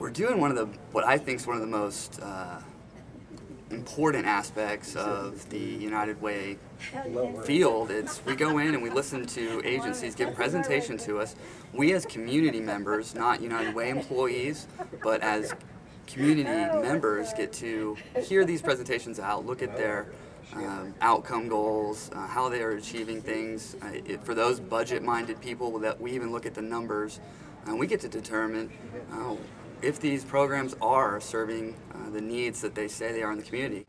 We're doing what I think is one of the most important aspects of the United Way field. We go in and we listen to agencies give a presentation to us. We as community members, not United Way employees, but as community members get to hear these presentations out, look at their outcome goals, how they are achieving things. For those budget-minded people, that we even look at the numbers, and we get to determine if these programs are serving the needs that they say they are in the community.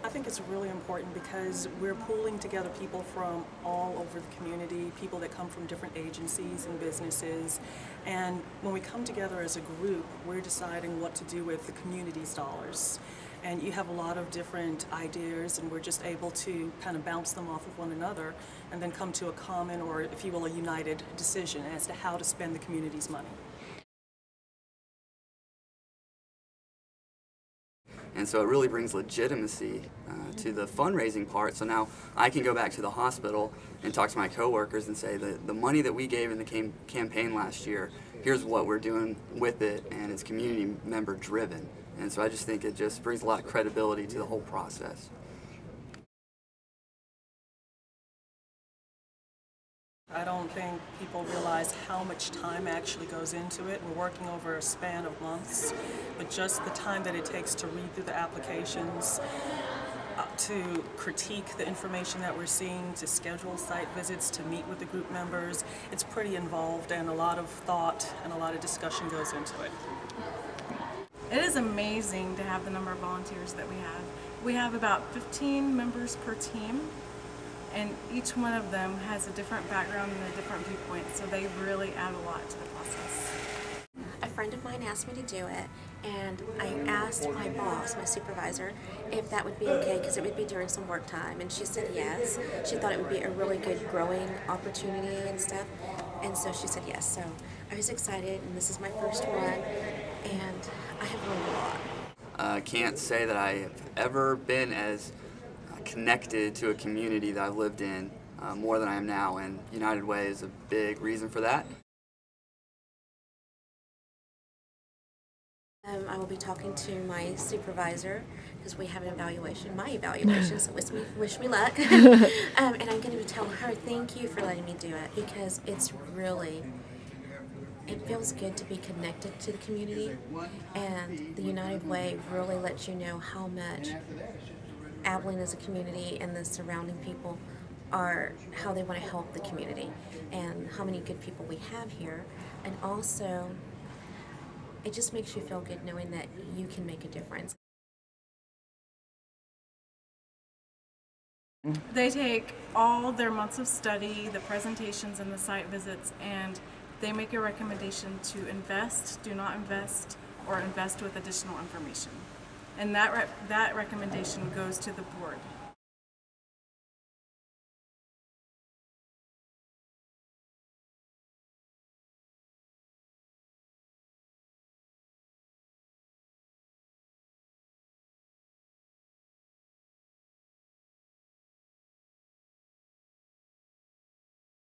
I think it's really important because we're pulling together people from all over the community, people that come from different agencies and businesses, and when we come together as a group, we're deciding what to do with the community's dollars. And you have a lot of different ideas, and we're just able to kind of bounce them off of one another and then come to a common, or if you will, a united decision as to how to spend the community's money. And so it really brings legitimacy to the fundraising part. So now I can go back to the hospital and talk to my coworkers and say the money that we gave in the campaign last year, here's what we're doing with it, and it's community member driven. And so I just think it just brings a lot of credibility to the whole process. I don't think people realize how much time actually goes into it. We're working over a span of months, but just the time that it takes to read through the applications, to critique the information that we're seeing, to schedule site visits, to meet with the group members, it's pretty involved, and a lot of thought and a lot of discussion goes into it. It is amazing to have the number of volunteers that we have. We have about 15 members per team, and each one of them has a different background and a different viewpoint, so they really add a lot to the process. A friend of mine asked me to do it, and I asked my boss, my supervisor, if that would be okay because it would be during some work time, and she said yes. She thought it would be a really good growing opportunity and stuff, and so she said yes. So I was excited, and this is my first one, and I have learned a lot. I can't say that I have ever been as connected to a community that I've lived in more than I am now, and United Way is a big reason for that. I will be talking to my supervisor because we have an evaluation, my evaluation, so wish me luck. And I'm going to be telling her thank you for letting me do it because it's really, it feels good to be connected to the community, and the United Way really lets you know how much Abilene as a community and the surrounding people are, how they want to help the community and how many good people we have here, and also it just makes you feel good knowing that you can make a difference. They take all their months of study, the presentations and the site visits, and they make a recommendation to invest, do not invest, or invest with additional information. And that recommendation goes to the board.